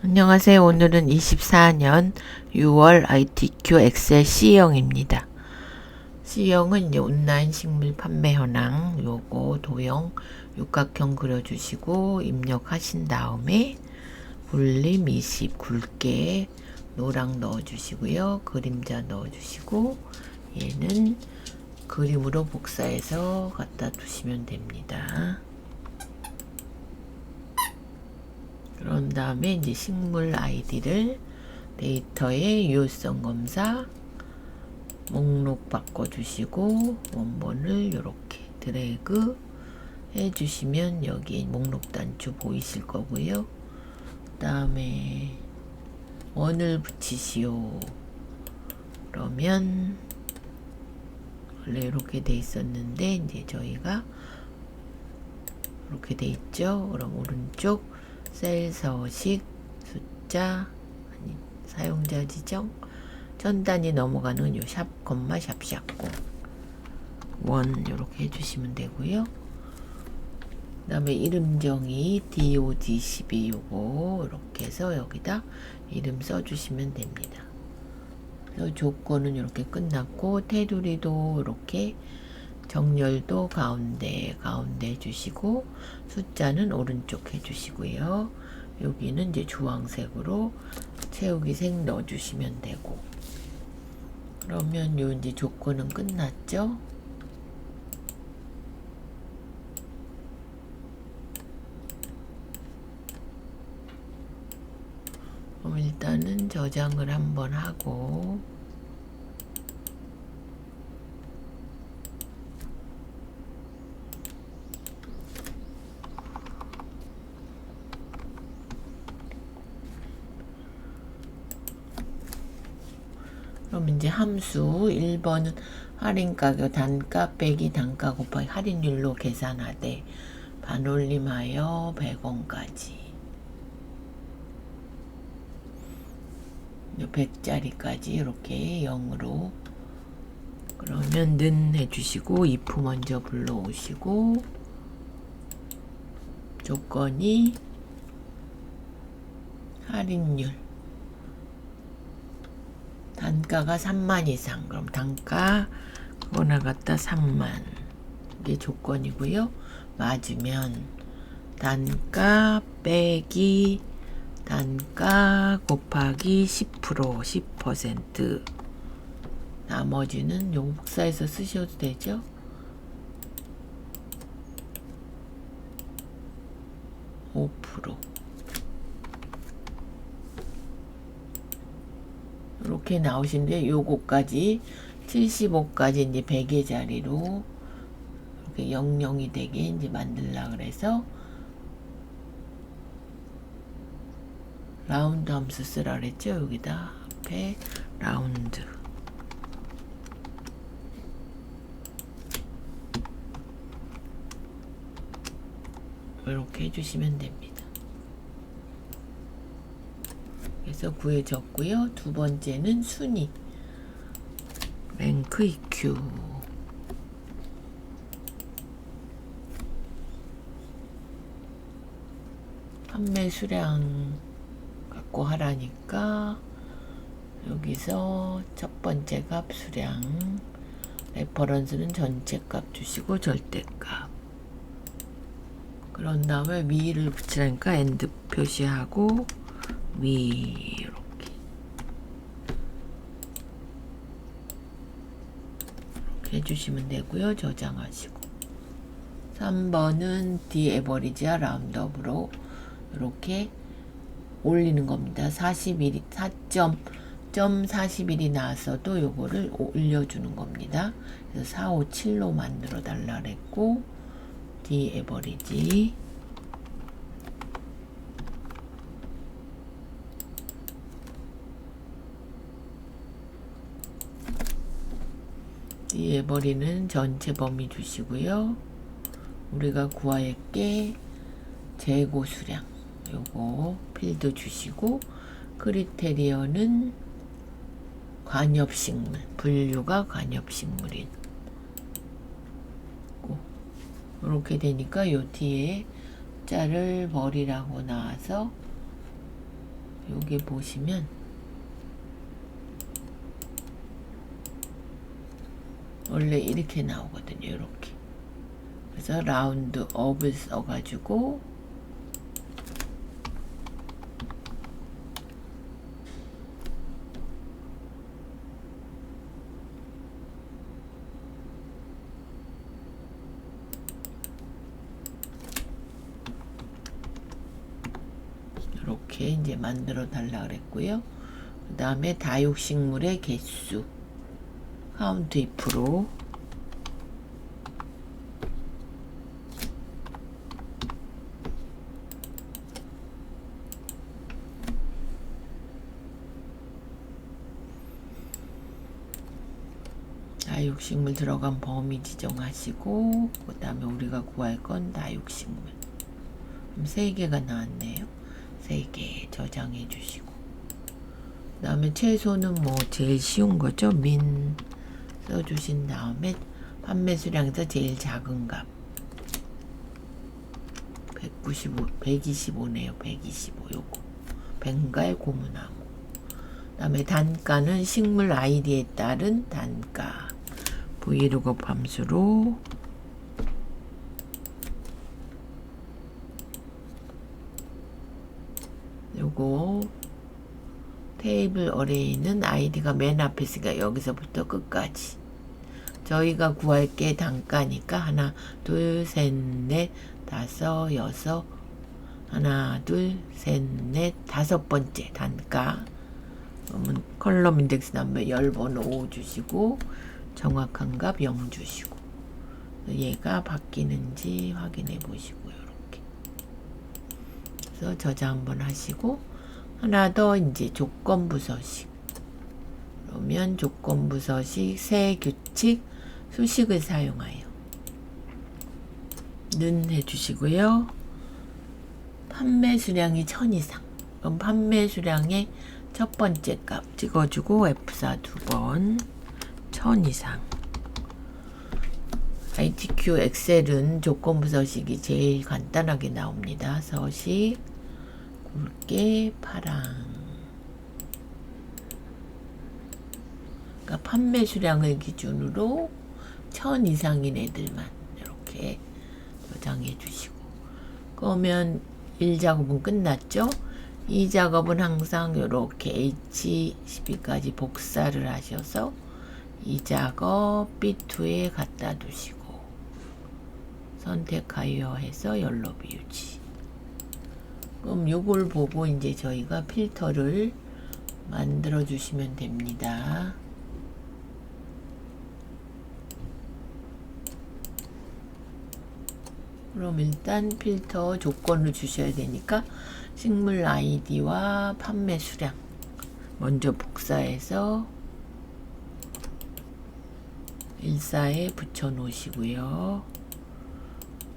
안녕하세요. 오늘은 24년 6월 ITQ 엑셀 C형입니다. C형은 이제 온라인 식물 판매 현황 요거 도형 육각형 그려주시고 입력하신 다음에 볼륨 20 굵게 노랑 넣어주시고요. 그림자 넣어주시고 얘는 그림으로 복사해서 갖다 두시면 됩니다. 그런 다음에 이제 식물 아이디를 데이터의 유효성 검사 목록 바꿔주시고 원본을 이렇게 드래그 해주시면 여기 목록 단추 보이실 거고요. 그 다음에 원을 붙이시오. 그러면 원래 이렇게 돼 있었는데 이제 저희가 이렇게 돼 있죠. 그럼 오른쪽 셀 서식 숫자 사용자 지정 전 단위 넘어가는 요 샵, 콤마, 샵 샵고 원 이렇게 해주시면 되고요. 그 다음에 이름 정의 DOD12 요거 이렇게 해서 여기다 이름 써주시면 됩니다. 그래서 조건은 이렇게 끝났고 테두리도 이렇게 정렬도 가운데 해주시고 숫자는 오른쪽 해주시고요. 여기는 이제 주황색으로 채우기 색 넣어주시면 되고 그러면 요 이제 조건은 끝났죠. 그럼 일단은 저장을 한번 하고 그럼 이제 함수 1번은 할인가격 단가 빼기 단가 곱하기 할인율로 계산하되 반올림하여 100원까지 100짜리까지 이렇게 0으로 그러면 는 해주시고 if 먼저 불러오시고 조건이 할인율 단가가 3만 이상 그럼 단가 그거나 갖다 3만 이게 조건이고요. 맞으면 단가 빼기 단가 곱하기 10% 나머지는 요 복사해서 쓰셔도 되죠. 이렇게 나오시는데 요거까지 75까지 이제 100의 자리로 이렇게 00이 되게 이제 만들라 그래서 라운드 함수 쓰라 그랬죠. 여기다 앞에 라운드 이렇게 해주시면 됩니다. 그래서 구해졌고요. 두 번째는 순위 랭크 EQ 판매 수량 갖고 하라니까 여기서 첫 번째 값 수량 레퍼런스는 전체 값 주시고 절대값 그런 다음에 위를 붙이라니까 엔드 표시하고 위 이렇게 해주시면 되고요. 저장하시고 3번은 디에버리지와 라운드업으로 이렇게 올리는 겁니다. 41이 4.41이 나왔어도 요거를 올려주는 겁니다. 그래서 457로 만들어 달라 그랬고 디에버리지 디에버리는 전체 범위 주시고요. 우리가 구할 게 재고 수량 요거 필드 주시고 크리테리어는 관엽식물 분류가 관엽식물인 이렇게 되니까 요 뒤에 자를 버리라고 나와서 여기 보시면 원래 이렇게 나오거든요. 이렇게. 그래서 라운드 업을 써가지고 이렇게 이제 만들어 달라 그랬고요. 그 다음에 다육식물의 개수 카운트 if로 다육식물 들어간 범위 지정하시고 그 다음에 우리가 구할 건 다육식물. 그럼 3개가 나왔네요. 3개 저장해 주시고 그 다음에 채소는 뭐 제일 쉬운 거죠. 민 써주신 다음에 판매 수량에서 제일 작은 값 125네요. 125 요거 벵갈 고무나무. 그 다음에 단가는 식물 아이디에 따른 단가 브이로그 함수로 요거 테이블 어레이는 아이디가 맨 앞에 있으니까 여기서부터 끝까지 저희가 구할 게 단가니까 하나 둘 셋 넷 다섯 여섯 하나 둘 셋 넷 5번째 단가. 그러면 컬럼 인덱스 넘버 열 번호 5 주시고 정확한 값 0 주시고 얘가 바뀌는지 확인해 보시고요. 이렇게 그래서 저장 한번 하시고 하나 더 이제 조건부 서식. 그러면 조건부 서식 새 규칙 수식을 사용하여 는 해주시고요. 판매 수량이 1000 이상. 그럼 판매 수량의 첫 번째 값 찍어주고 F4 2번 1000 이상. ITQ 엑셀은 조건부 서식이 제일 간단하게 나옵니다. 서식 굵게 파랑. 그러니까 판매 수량을 기준으로 1000 이상인 애들만 이렇게 저장해 주시고 그러면 1작업은 끝났죠. 2작업은 항상 이렇게 H12까지 복사를 하셔서 2작업 B2에 갖다 두시고 선택하여 해서 열로비 유지. 그럼 요걸 보고 이제 저희가 필터를 만들어 주시면 됩니다. 그럼 일단 필터 조건을 주셔야 되니까 식물 아이디와 판매 수량 먼저 복사해서 14에 붙여 놓으시고요.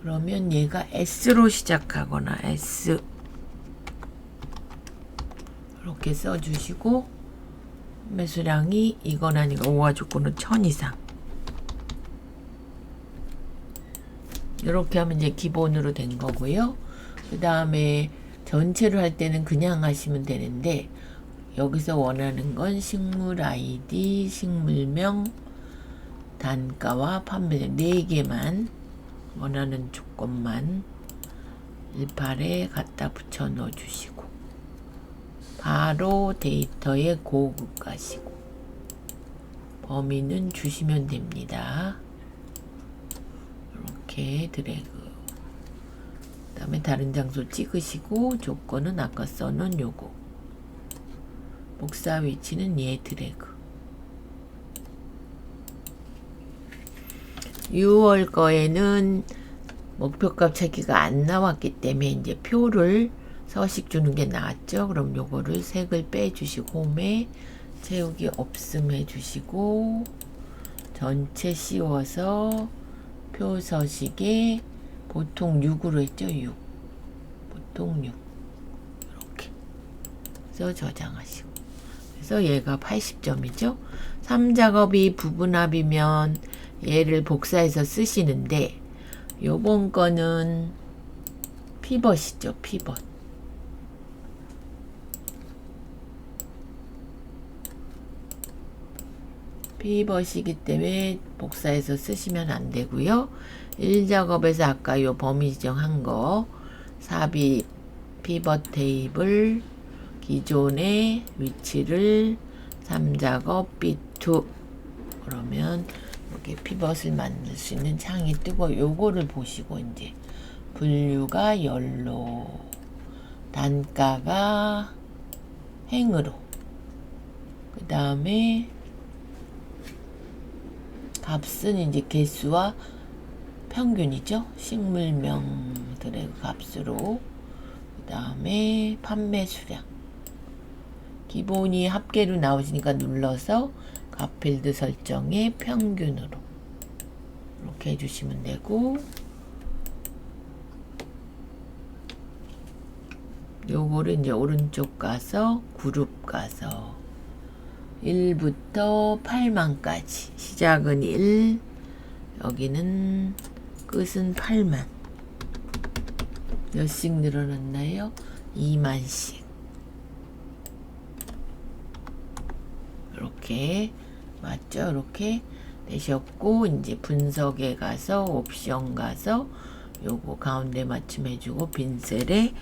그러면 얘가 S로 시작하거나 S 이렇게 써주시고 판매 수량이 이건 아니고 5화 조건은 1000 이상 이렇게 하면 이제 기본으로 된 거고요. 그 다음에 전체로 할 때는 그냥 하시면 되는데 여기서 원하는 건 식물 아이디, 식물명, 단가와 판매량 4개만 원하는 조건만 18에 갖다 붙여 넣어 주시고 바로 데이터에 고급 가시고 범위는 주시면 됩니다. 이렇게 드래그. 그 다음에 다른 장소 찍으시고 조건은 아까 써놓은 요거. 복사 위치는 얘 드래그. 6월 거에는 목표값 찾기가 안 나왔기 때문에 이제 표를 서식 주는 게 나았죠. 그럼 요거를 색을 빼주시고 홈에 채우기 없음 해주시고 전체 씌워서 표 서식에 보통 6으로 했죠. 6 보통 6 이렇게 그래서 저장하시고 그래서 얘가 80점이죠. 3작업이 부분합이면 얘를 복사해서 쓰시는데 요번 거는 피벗이죠. 피벗 피벗이기 때문에 복사해서 쓰시면 안 되고요. 1작업에서 아까 요 범위 지정한 거 삽입 피벗 테이블 기존의 위치를 3작업 B2 그러면 이렇게 피벗을 만들 수 있는 창이 뜨고 요거를 보시고 이제 분류가 열로 단가가 행으로 그 다음에 값은 이제 개수와 평균이죠. 식물명들의 값으로 그 다음에 판매 수량 기본이 합계로 나오시니까 눌러서 값필드 설정에 평균으로 이렇게 해주시면 되고 요거를 이제 오른쪽 가서 그룹 가서 1부터 8만까지 시작은 1 여기는 끝은 8만 몇씩 늘어났나요? 2만씩 이렇게 맞죠? 이렇게 되셨고 이제 분석에 가서 옵션 가서 요거 가운데 맞춤해주고 빈셀에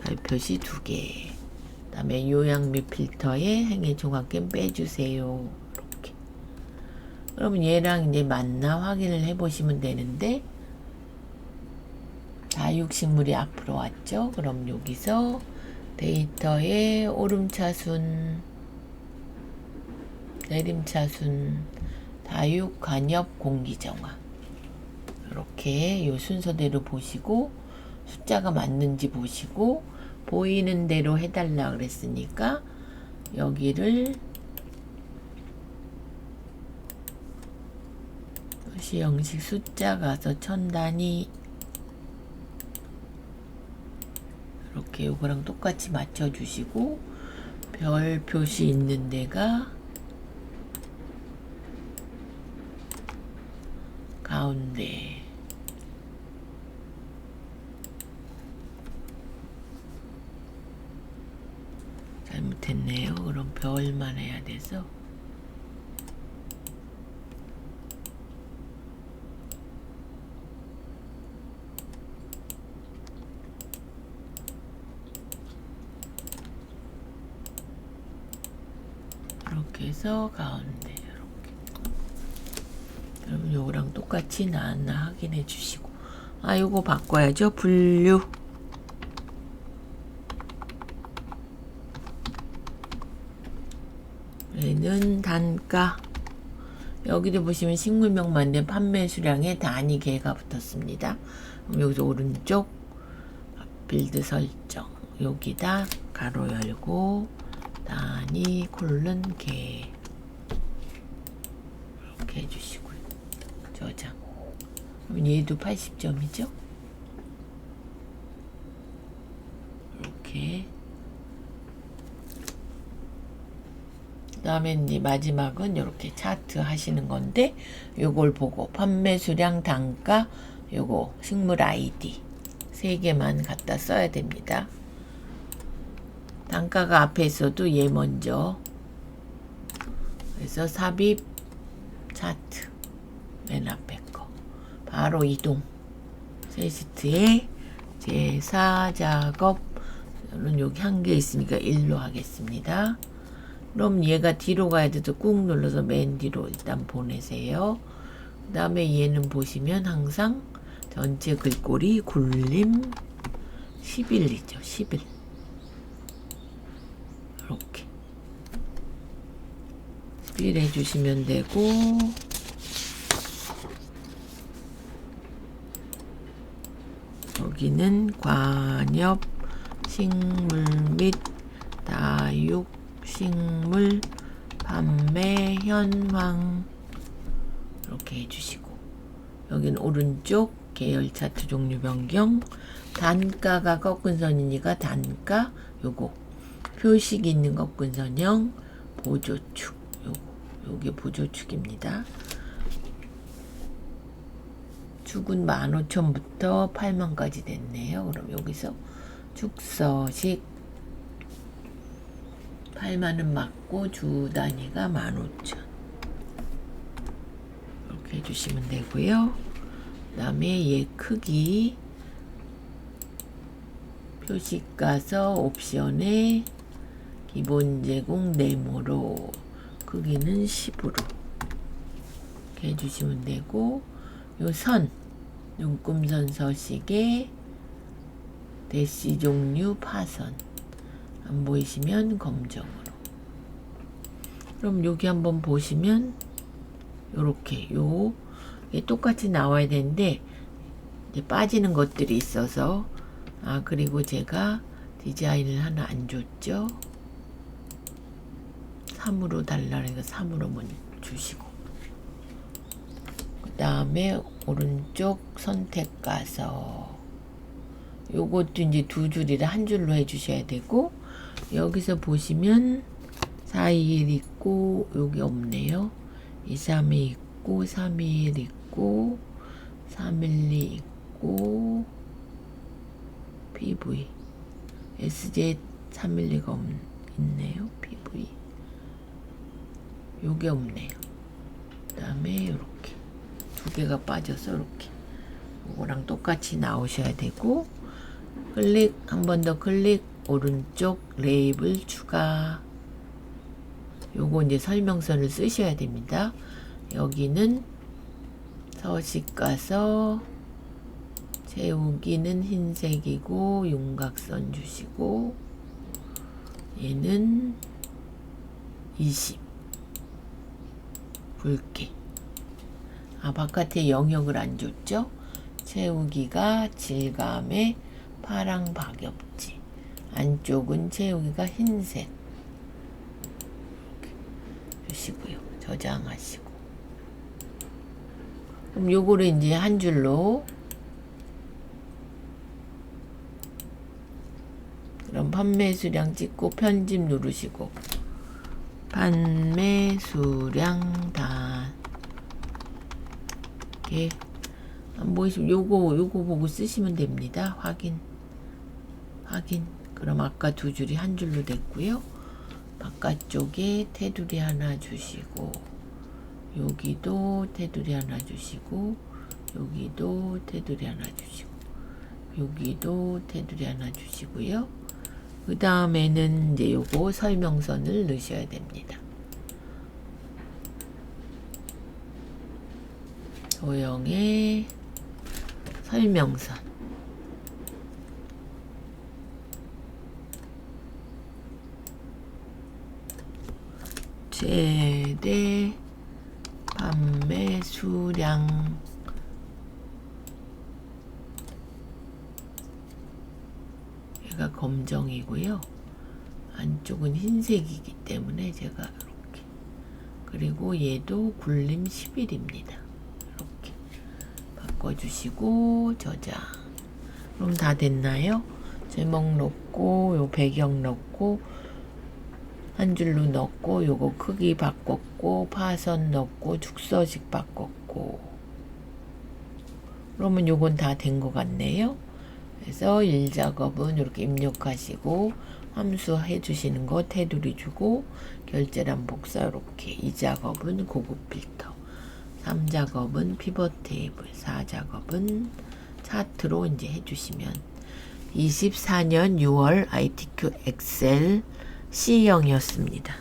발표시 2개 그 다음에 요약 및 필터에 행위 종합겜 빼주세요. 이렇게 그러면 얘랑 이제 맞나 확인을 해보시면 되는데 다육식물이 앞으로 왔죠. 그럼 여기서 데이터에 오름차순 내림차순 다육 간엽 공기정화 이렇게 요 순서대로 보시고 숫자가 맞는지 보시고 보이는 대로 해달라 그랬으니까 여기를 도시 형식 숫자 가서 천 단위 이렇게 요거랑 똑같이 맞춰주시고 별 표시 있는 데가 가운데 잘못했네요. 그럼 별만 해야 돼서 이렇게 해서 가운데 이렇게 그럼 요거랑 똑같이 나왔나 확인해 주시고 요거 바꿔야죠. 분류 얘는 단가 여기도 보시면 식물명 만든 판매 수량에 단위 개가 붙었습니다. 그럼 여기서 오른쪽 빌드 설정 여기다 가로 열고 단위 콜론 개 이렇게 해주시고요. 저장 그럼 얘도 80점이죠. 이렇게 그 다음에 이제 마지막은 이렇게 차트 하시는 건데 요걸 보고 판매 수량 단가 요거 식물 아이디 3개만 갖다 써야 됩니다. 단가가 앞에 있어도 얘 먼저 그래서 삽입 차트 맨 앞에 거 바로 이동 세시트에 제4작업 저는 여기 한 개 있으니까 1로 하겠습니다. 그럼 얘가 뒤로 가야 돼서 꾹 눌러서 맨 뒤로 일단 보내세요. 그 다음에 얘는 보시면 항상 전체 글꼴이 굴림 11이죠. 11 이렇게 11 해주시면 되고 여기는 관엽 식물 및 다육 식물 판매 현황 이렇게 해주시고 여기는 오른쪽 계열 차트 종류 변경 단가가 꺾은 선이니까 단가 요거 표식 있는 꺾은 선형 보조축 요게 보조축입니다. 축은 15,000부터 8만까지 됐네요. 그럼 여기서 축서식 8만은 맞고 주 단위가 15,000 이렇게 해주시면 되고요. 그 다음에 얘 크기 표식 가서 옵션에 기본 제공 네모로 크기는 10으로 이렇게 해주시면 되고, 요 선 눈금선 서식에 대시 종류 파선 안 보이시면 검정으로. 그럼 여기 한번 보시면 요렇게 똑같이 나와야 되는데 이제 빠지는 것들이 있어서, 그리고 제가 디자인을 하나 안 줬죠. 3으로 달라니까 3으로만 주시고, 그 다음에 오른쪽 선택 가서 요것도 이제 두 줄이라 한 줄로 해주셔야 되고, 여기서 보시면 421 있고 여기 없네요. 232 있고 321 있고 312 있고 PV SJ 312가 있네요. PV 요게 없네요. 그 다음에 요렇게 두 개가 빠져서 이렇게 요거랑 똑같이 나오셔야 되고, 클릭 한 번 더 클릭, 오른쪽 레이블 추가. 요거 이제 설명서를 쓰셔야 됩니다. 여기는 서식 가서 채우기는 흰색이고 윤곽선 주시고, 얘는 20 붉게. 바깥에 영역을 안 줬죠. 채우기가 질감의 파랑 박엽지, 안쪽은 채우기가 흰색 주시고요. 저장하시고. 그럼 요거를 이제 한 줄로, 그럼 판매 수량 찍고 편집 누르시고, 판매 수량 다 이렇게 안 보이시면 요거 보고 쓰시면 됩니다. 확인. 그럼 아까 두 줄이 한 줄로 됐고요. 바깥쪽에 테두리 하나 주시고, 여기도 테두리 하나 주시고, 여기도 테두리 하나 주시고, 여기도 테두리 하나 주시고요. 그 다음에는 이제 요거 설명선을 넣으셔야 됩니다. 도형의 설명선. 최대 판매 수량 얘가 검정이고요. 안쪽은 흰색이기 때문에 제가 이렇게, 그리고 얘도 굴림 10일입니다. 이렇게 바꿔주시고 저장. 그럼 다 됐나요? 제목 넣고 요 배경 넣고 한 줄로 넣고, 요거 크기 바꿨고, 파선 넣고, 축서식 바꿨고. 그러면 요건 다 된 것 같네요. 그래서 1작업은 이렇게 입력하시고, 함수 해주시는 거 테두리 주고, 결제란 복사 이렇게. 2작업은 고급 필터. 3작업은 피벗 테이블. 4작업은 차트로 이제 해주시면 24년 6월 ITQ 엑셀 C형이었습니다.